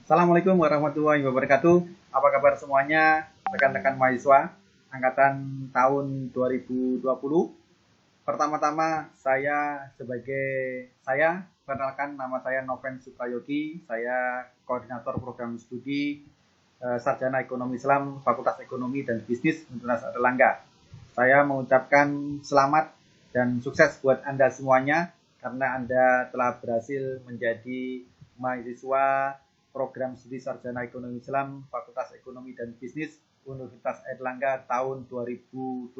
Assalamualaikum warahmatullahi wabarakatuh. Apa kabar semuanya, rekan-rekan mahasiswa angkatan tahun 2020? Pertama-tama perkenalkan nama saya Noven Suprayogi. Saya koordinator program studi Sarjana Ekonomi Islam Fakultas Ekonomi dan Bisnis Universitas Airlangga. Saya mengucapkan selamat dan sukses buat Anda semuanya karena Anda telah berhasil menjadi mahasiswa program studi Sarjana Ekonomi Islam Fakultas Ekonomi dan Bisnis Universitas Airlangga tahun 2020.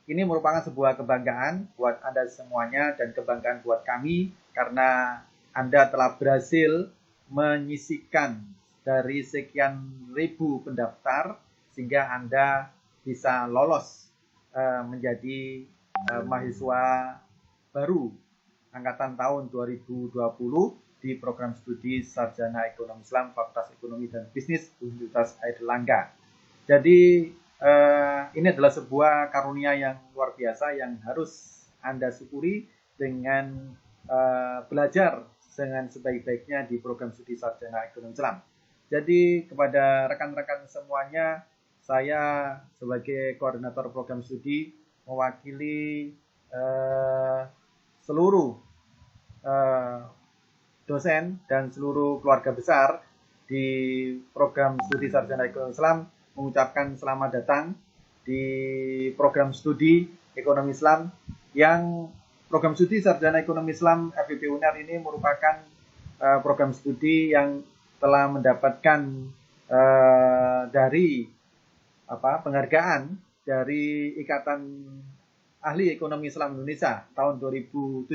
Ini merupakan sebuah kebanggaan buat Anda semuanya dan kebanggaan buat kami karena Anda telah berhasil menyisihkan dari sekian ribu pendaftar sehingga Anda bisa lolos menjadi mahasiswa baru angkatan tahun 2020 di program studi Sarjana Ekonomi Islam Fakultas Ekonomi dan Bisnis Universitas Airlangga. Jadi ini adalah sebuah karunia yang luar biasa yang harus Anda syukuri dengan belajar dengan sebaik-baiknya di program studi Sarjana Ekonomi Islam. Jadi kepada rekan-rekan semuanya, saya sebagai koordinator program studi mewakili seluruh dosen dan seluruh keluarga besar di program studi Sarjana Ekonomi Islam mengucapkan selamat datang di program studi Ekonomi Islam yang program studi Sarjana Ekonomi Islam FIP UNER ini merupakan program studi yang telah mendapatkan dari penghargaan dari Ikatan Ahli Ekonomi Islam Indonesia tahun 2017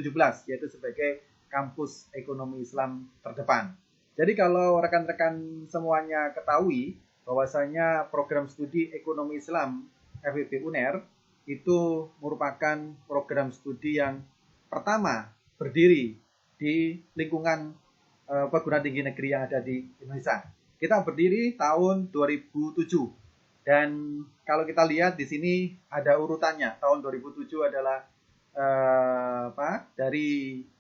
yaitu sebagai kampus ekonomi Islam terdepan. Jadi kalau rekan-rekan semuanya ketahui bahwasanya program studi ekonomi Islam FIP UNER itu merupakan program studi yang pertama berdiri di lingkungan perguruan tinggi negeri yang ada di Indonesia. Kita berdiri tahun 2007 dan kalau kita lihat di sini ada urutannya. Tahun 2007 adalah dari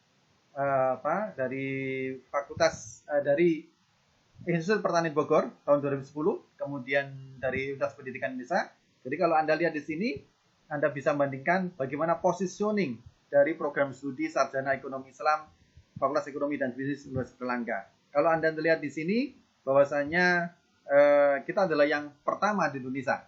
fakultas dari Institut Pertanian Bogor tahun 2010, kemudian dari Universitas Pendidikan Indonesia. Jadi kalau Anda lihat di sini, Anda bisa membandingkan bagaimana positioning dari program studi Sarjana Ekonomi Islam Fakultas Ekonomi dan Bisnis Universitas Airlangga. Kalau Anda lihat di sini, bahwasanya kita adalah yang pertama di Indonesia,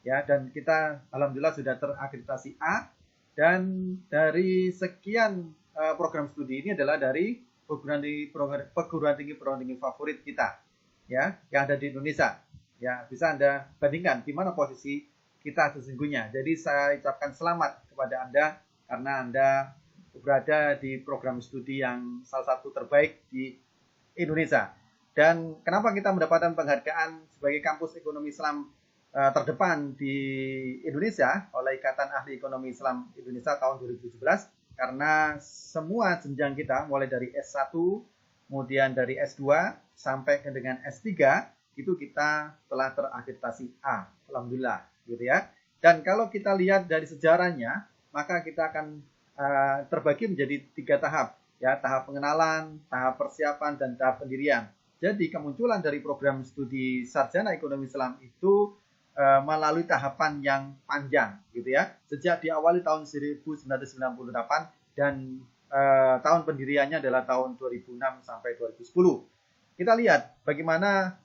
ya, dan kita alhamdulillah sudah terakreditasi A. Dan dari sekian program studi ini adalah dari perguruan tinggi favorit kita, ya, yang ada di Indonesia. Ya, bisa Anda bandingkan di mana posisi kita sesungguhnya. Jadi saya ucapkan selamat kepada Anda karena Anda berada di program studi yang salah satu terbaik di Indonesia. Dan kenapa kita mendapatkan penghargaan sebagai kampus ekonomi Islam terdepan di Indonesia oleh Ikatan Ahli Ekonomi Islam Indonesia tahun 2017? Karena semua jenjang kita mulai dari S1, kemudian dari S2 sampai dengan S3 itu kita telah terakreditasi A, alhamdulillah, gitu ya. Dan kalau kita lihat dari sejarahnya, maka kita akan terbagi menjadi 3 tahap, ya, tahap pengenalan, tahap persiapan, dan tahap pendirian. Jadi kemunculan dari program studi Sarjana Ekonomi Islam itu melalui tahapan yang panjang, gitu ya. Sejak diawali tahun 1998 dan tahun pendiriannya adalah tahun 2006 sampai 2010. Kita lihat bagaimana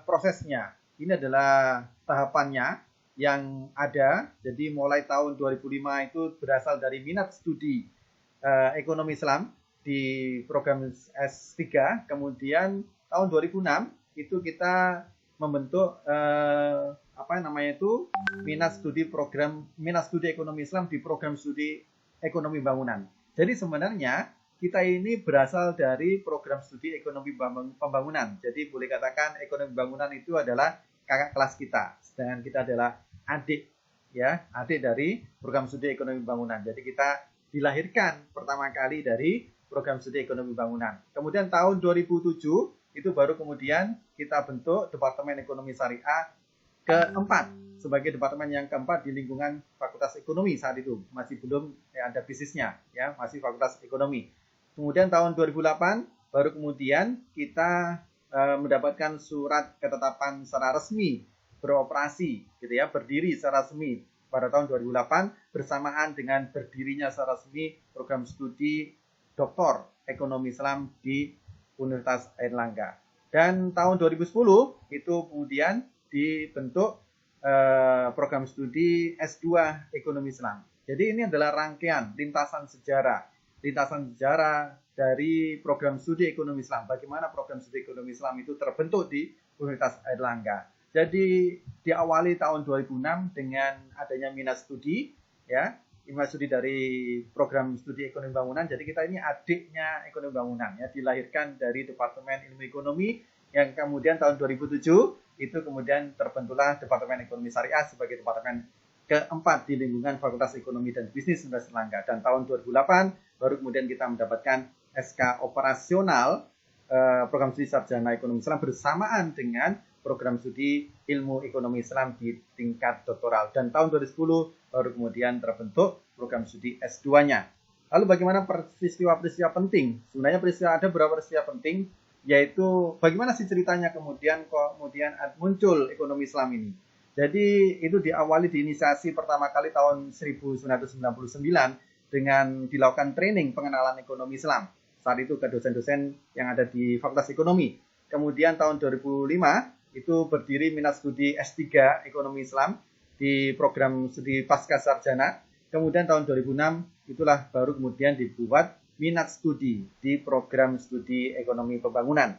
prosesnya. Ini adalah tahapannya yang ada. Jadi mulai tahun 2005 itu berasal dari minat studi ekonomi Islam di program S3, kemudian tahun 2006 itu kita membentuk minat studi ekonomi Islam di program studi ekonomi bangunan. Jadi sebenarnya kita ini berasal dari program studi ekonomi pembangunan. Jadi boleh katakan ekonomi bangunan itu adalah kakak kelas kita, sedangkan kita adalah adik dari program studi ekonomi bangunan. Jadi kita dilahirkan pertama kali dari program studi ekonomi bangunan. Kemudian tahun 2007 itu baru kemudian kita bentuk Departemen Ekonomi Syariah keempat sebagai departemen yang keempat di lingkungan Fakultas Ekonomi saat itu. Masih belum ada bisnisnya, ya, masih Fakultas Ekonomi. Kemudian tahun 2008 baru kemudian kita mendapatkan surat ketetapan secara resmi beroperasi gitu ya, berdiri secara resmi pada tahun 2008 bersamaan dengan berdirinya secara resmi program studi Doktor Ekonomi Islam di Universitas Airlangga. Dan tahun 2010 itu kemudian dibentuk program studi S2 Ekonomi Islam. Jadi ini adalah rangkaian lintasan sejarah dari program studi ekonomi Islam. Bagaimana program studi ekonomi Islam itu terbentuk di Universitas Airlangga. Jadi diawali tahun 2006 dengan adanya minat studi, ya, minat studi dari program studi ekonomi bangunan. Jadi kita ini adiknya ekonomi bangunan, ya, dilahirkan dari Departemen Ilmu Ekonomi yang kemudian tahun 2007 itu kemudian terbentuklah Departemen Ekonomi Syariah sebagai departemen keempat di lingkungan Fakultas Ekonomi dan Bisnis Universitas Airlangga. Dan tahun 2008 baru kemudian kita mendapatkan SK operasional program studi sarjana ekonomi Islam bersamaan dengan program studi ilmu ekonomi Islam di tingkat doktoral. Dan tahun 2010 baru kemudian terbentuk program studi S2-nya. Lalu bagaimana peristiwa-peristiwa penting? Sebenarnya ada beberapa peristiwa penting, yaitu bagaimana sih ceritanya kemudian muncul ekonomi Islam ini. Jadi itu diawali diinisiasi pertama kali tahun 1999 dengan dilakukan training pengenalan ekonomi Islam. Saat itu ke dosen-dosen yang ada di Fakultas Ekonomi. Kemudian tahun 2005 itu berdiri minat studi S3 Ekonomi Islam di program studi pasca sarjana. Kemudian tahun 2006 itulah baru kemudian dibuat minat studi di program studi ekonomi pembangunan.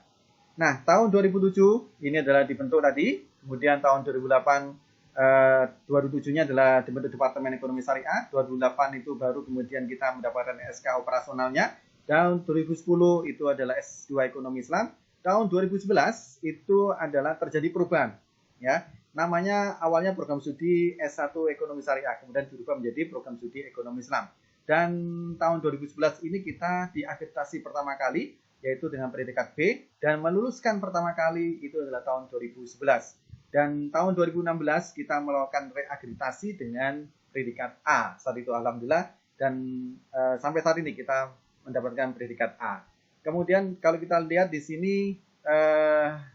Nah, tahun 2007 ini adalah dibentuk tadi. Kemudian tahun 2007-nya adalah dibentuk Departemen Ekonomi Syariah. 2008 itu baru kemudian kita mendapatkan SK operasionalnya. Tahun 2010 itu adalah S2 Ekonomi Islam. Tahun 2011 itu adalah terjadi perubahan, ya. Namanya awalnya program studi S1 Ekonomi Syariah, kemudian berubah menjadi program studi Ekonomi Islam. Dan tahun 2011 ini kita diakreditasi pertama kali, yaitu dengan predikat B, dan meluluskan pertama kali itu adalah tahun 2011. Dan tahun 2016 kita melakukan reakreditasi dengan predikat A. Saat itu alhamdulillah, dan sampai saat ini kita mendapatkan predikat A. Kemudian kalau kita lihat di sini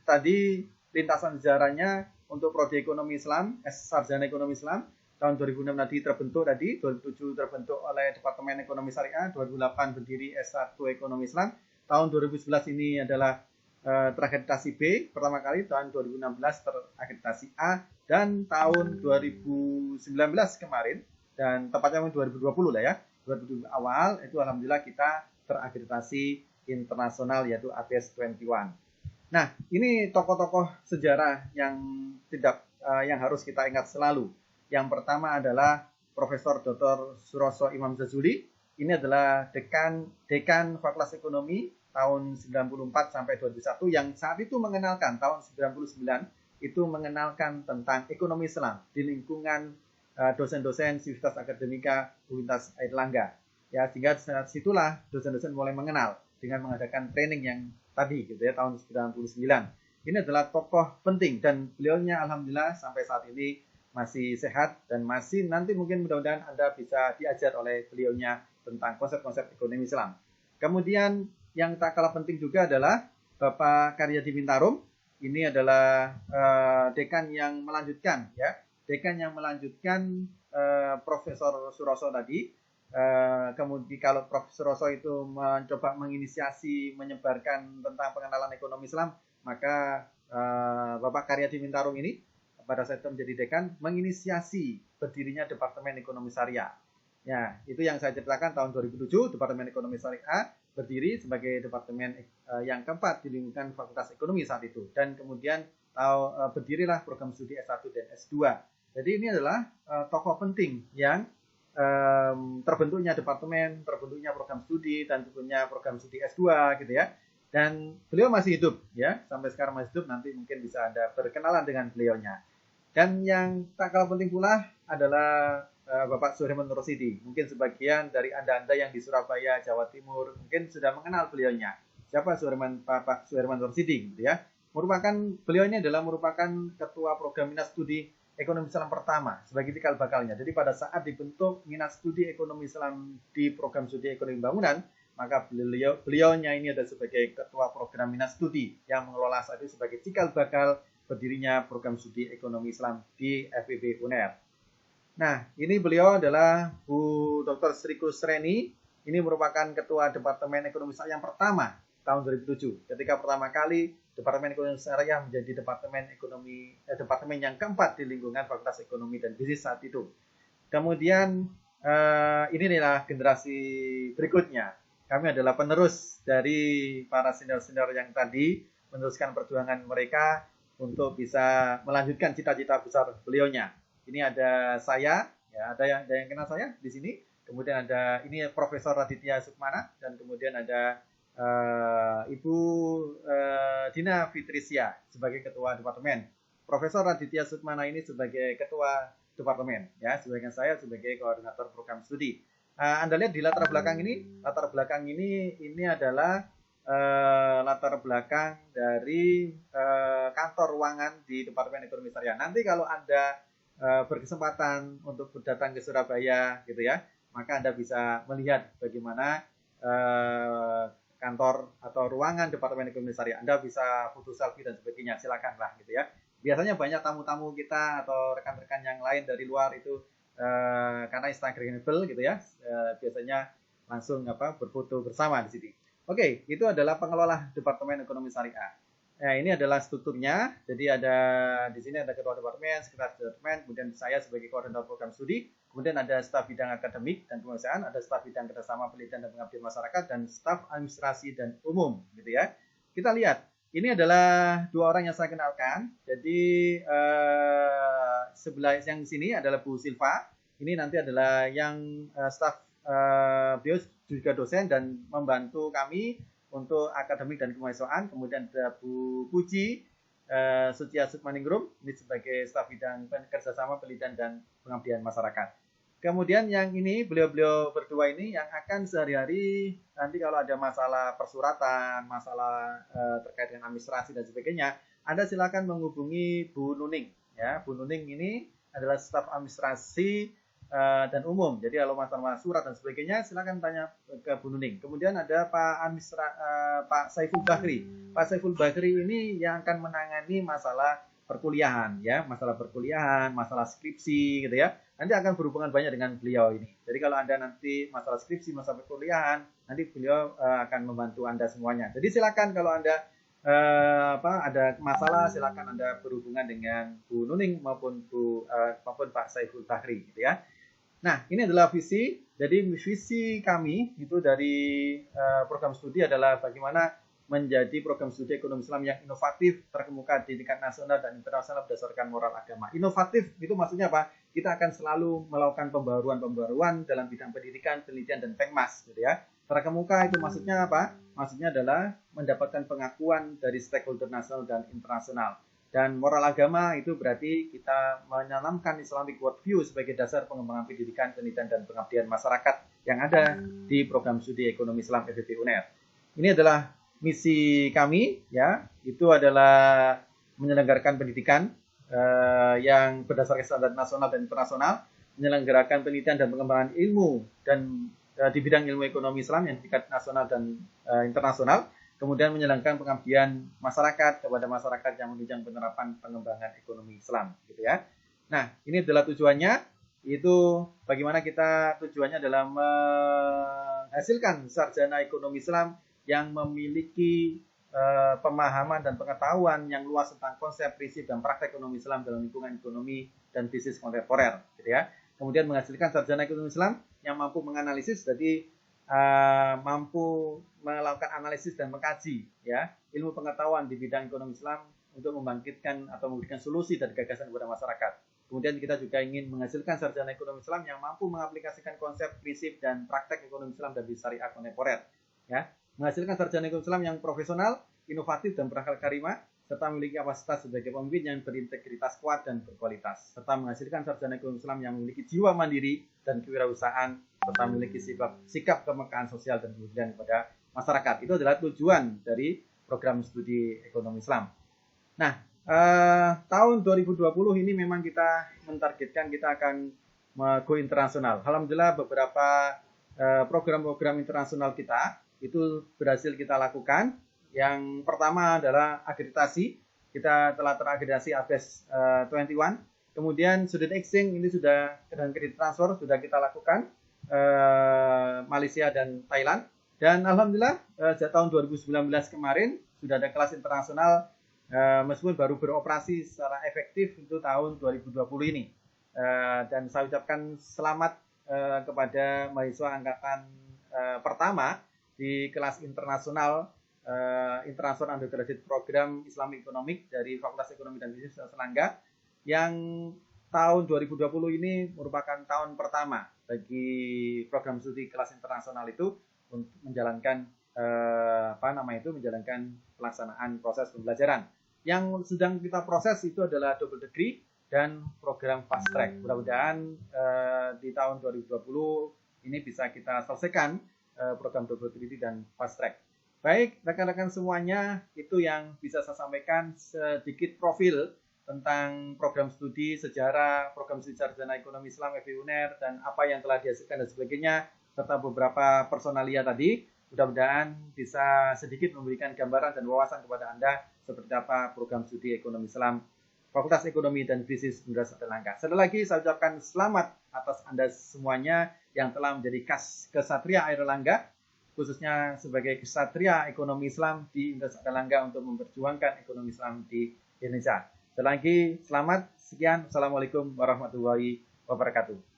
tadi lintasan sejarahnya untuk prodi ekonomi Islam, sarjana ekonomi Islam tahun 2006 tadi terbentuk 2007 terbentuk oleh Departemen Ekonomi Syariah, 2008 berdiri S1 Ekonomi Islam, tahun 2011 ini adalah terakreditasi B pertama kali, tahun 2016 terakreditasi A, dan tahun 2019 kemarin, dan tepatnya 2020 lah ya, 2020 awal itu alhamdulillah kita terakreditasi internasional yaitu ATS 21. Nah, ini tokoh-tokoh sejarah yang yang harus kita ingat selalu. Yang pertama adalah Profesor Dr. Suroso Imam Jazuli. Ini adalah dekan Fakultas Ekonomi tahun 94 sampai 2001 yang saat itu mengenalkan tahun 99 itu mengenalkan tentang ekonomi Islam di lingkungan dosen-dosen Civitas Akademika Universitas Airlangga. Ya, sehingga saat situlah dosen-dosen mulai mengenal dengan mengadakan training yang tadi gitu ya tahun 99. Ini adalah tokoh penting dan beliaunya alhamdulillah sampai saat ini masih sehat dan masih nanti mungkin mudah-mudahan Anda bisa diajar oleh beliaunya tentang konsep-konsep ekonomi Islam. Kemudian yang tak kalah penting juga adalah Bapak Karyadi Mintarum. Ini adalah dekan yang melanjutkan ya. Dekan yang melanjutkan Profesor Suroso tadi. Kemudian kalau Profesor Suroso itu mencoba menginisiasi menyebarkan tentang pengenalan ekonomi Islam, maka Bapak Karyadi Mintarum ini pada saat itu menjadi dekan menginisiasi berdirinya Departemen Ekonomi Syariah. Ya, itu yang saya ceritakan tahun 2007 Departemen Ekonomi Syariah berdiri sebagai departemen yang keempat di lingkungan Fakultas Ekonomi saat itu, dan kemudian berdirilah program studi S1 dan S2. Jadi ini adalah tokoh penting yang terbentuknya departemen, terbentuknya program studi, dan tentunya program studi S2 gitu ya. Dan beliau masih hidup ya, sampai sekarang masih hidup, nanti mungkin bisa Anda berkenalan dengan beliaunya. Dan yang tak kalah penting pula adalah Bapak Suherman Nurrosidi. Mungkin sebagian dari Anda yang di Surabaya, Jawa Timur mungkin sudah mengenal beliaunya. Siapa Bapak Suherman Nurrosidi gitu ya. Beliau ini merupakan ketua program minat studi ekonomi Islam pertama sebagai cikal bakalnya. Jadi pada saat dibentuk minat studi ekonomi Islam di program studi ekonomi bangunan, maka beliaunya ini adalah sebagai ketua program minat studi yang mengelola saat itu sebagai cikal bakal berdirinya program studi ekonomi Islam di FIB UNER. Nah, ini beliau adalah Bu Dr. Sri Kusreni. Ini merupakan ketua Departemen Ekonomi Syariah yang pertama tahun 2007. Ketika pertama kali Departemen Ekonomi Syariah menjadi departemen yang keempat di lingkungan Fakultas Ekonomi dan Bisnis saat itu. Kemudian ini adalah generasi berikutnya. Kami adalah penerus dari para senior-senior yang tadi meneruskan perjuangan mereka untuk bisa melanjutkan cita-cita besar beliaunya. Ini ada saya, ya ada yang kenal saya di sini. Kemudian ada ini Profesor Raditya Sukmana dan kemudian ada Ibu Dina Fitrisya sebagai ketua departemen. Profesor Raditya Sukmana ini sebagai ketua departemen, ya, sedangkan saya sebagai koordinator program studi. Anda lihat di latar belakang ini adalah latar belakang dari kantor ruangan di Departemen Ekonomi Syariah. Nanti kalau Anda berkesempatan untuk datang ke Surabaya, gitu ya, maka Anda bisa melihat bagaimana kantor atau ruangan Departemen Ekonomi Syariah. Anda bisa foto selfie dan sebagainya, silakanlah gitu ya. Biasanya banyak tamu-tamu kita atau rekan-rekan yang lain dari luar itu karena Instagramable gitu ya, biasanya langsung berfoto bersama di sini. Oke, itu adalah pengelola Departemen Ekonomi Syariah. Nah, ini adalah strukturnya. Jadi di sini ada ketua departemen, sekretaris departemen, kemudian saya sebagai koordinator program studi, kemudian ada staf bidang akademik dan pemeriksaan, ada staf bidang kerjasama penelitian dan pengabdian masyarakat, dan staf administrasi dan umum, gitu ya. Kita lihat, ini adalah dua orang yang saya kenalkan. Jadi sebelah yang sini adalah Bu Silva. Ini nanti adalah yang staf beliau juga dosen dan membantu kami untuk akademik dan kemahasiswaan. Kemudian ada Bu Puji Sucia Sukmaningrum, ini sebagai staf bidang kerjasama penelitian dan pengabdian masyarakat. Kemudian yang ini beliau-beliau berdua ini yang akan sehari-hari nanti kalau ada masalah persuratan, masalah terkait dengan administrasi dan sebagainya, Anda silakan menghubungi Bu Nuning. Ya, Bu Nuning ini adalah staf administrasi dan umum. Jadi kalau masalah surat dan sebagainya silakan tanya ke Bu Nuning. Kemudian ada Pak Saiful Bahri. Pak Saiful Bahri ini yang akan menangani masalah perkuliahan, ya, masalah perkuliahan, masalah skripsi, gitu ya. Nanti akan berhubungan banyak dengan beliau ini. Jadi kalau Anda nanti masalah skripsi, masalah perkuliahan, nanti beliau akan membantu Anda semuanya. Jadi silakan kalau Anda ada masalah, silakan Anda berhubungan dengan Bu Nuning maupun Pak Saiful Bahri, gitu ya. Nah, ini adalah visi. Jadi visi kami itu dari program studi adalah bagaimana menjadi program studi ekonomi Islam yang inovatif, terkemuka di tingkat nasional dan internasional berdasarkan moral agama. Inovatif itu maksudnya apa? Kita akan selalu melakukan pembaruan-pembaruan dalam bidang pendidikan, penelitian, dan pengmas, gitu ya. Terkemuka itu maksudnya apa? Maksudnya adalah mendapatkan pengakuan dari stakeholder nasional dan internasional. Dan moral agama itu berarti kita menanamkan Islamic worldview sebagai dasar pengembangan pendidikan, penelitian, dan pengabdian masyarakat yang ada di program studi ekonomi Islam FIB UNER. Ini adalah misi kami, ya, itu adalah menyelenggarakan pendidikan yang berdasarkan standar nasional dan internasional, menyelenggarakan penelitian dan pengembangan ilmu dan di bidang ilmu ekonomi Islam yang tingkat nasional dan internasional. Kemudian menjalankan pengabdian masyarakat kepada masyarakat yang menunjang penerapan pengembangan ekonomi Islam, gitu ya. Nah, ini adalah tujuannya. Itu bagaimana tujuannya adalah menghasilkan sarjana ekonomi Islam yang memiliki pemahaman dan pengetahuan yang luas tentang konsep, prinsip, dan praktek ekonomi Islam dalam lingkungan ekonomi dan bisnis kontemporer, gitu ya. Kemudian menghasilkan sarjana ekonomi Islam yang mampu menganalisis, jadi mampu melakukan analisis dan mengkaji, ya, ilmu pengetahuan di bidang ekonomi Islam untuk membangkitkan atau memberikan solusi dan gagasan kepada masyarakat. Kemudian kita juga ingin menghasilkan sarjana ekonomi Islam yang mampu mengaplikasikan konsep, prinsip, dan praktek ekonomi Islam dan bisnis syariah kontemporer, ya. Menghasilkan sarjana ekonomi Islam yang profesional, inovatif, dan berakhlak karimah, serta memiliki kapasitas sebagai pemimpin yang berintegritas kuat dan berkualitas, serta menghasilkan sarjana ekonomi Islam yang memiliki jiwa mandiri dan kewirausahaan, serta memiliki sikap kemekaan sosial dan pengabdian kepada masyarakat. Itu adalah tujuan dari program studi ekonomi Islam. Nah, tahun 2020 ini memang kita mentargetkan kita akan go internasional. Alhamdulillah beberapa program-program internasional kita itu berhasil kita lakukan. Yang pertama adalah akreditasi. Kita telah terakreditasi ABES 21. Kemudian student exchange ini sudah, dan kredit transfer sudah kita lakukan Malaysia dan Thailand. Dan alhamdulillah sejak tahun 2019 kemarin sudah ada kelas internasional meskipun baru beroperasi secara efektif untuk tahun 2020 ini. Dan saya ucapkan selamat kepada mahasiswa angkatan pertama di kelas internasional International Undergraduate Program Islamic Economics dari Fakultas Ekonomi dan Bisnis Selangga yang tahun 2020 ini merupakan tahun pertama bagi program studi kelas internasional itu untuk menjalankan menjalankan pelaksanaan proses pembelajaran. Yang sedang kita proses itu adalah double degree dan program fast track. Mudah-mudahan di tahun 2020 ini bisa kita selesaikan program double degree dan fast track. Baik, rekan-rekan semuanya, itu yang bisa saya sampaikan sedikit profil tentang program studi sejarah, program studi sarjana ekonomi Islam FIB UNER, dan apa yang telah dihasilkan dan sebagainya, serta beberapa personalia tadi. Mudah-mudahan bisa sedikit memberikan gambaran dan wawasan kepada Anda seperti apa program studi ekonomi Islam Fakultas Ekonomi dan Bisnis Universitas Erlangga. Sekali lagi saya ucapkan selamat atas Anda semuanya yang telah menjadi kesatria Erlangga, khususnya sebagai kesatria ekonomi Islam di Universitas Erlangga untuk memperjuangkan ekonomi Islam di Indonesia. Sekali lagi selamat, sekian, Assalamualaikum warahmatullahi wabarakatuh.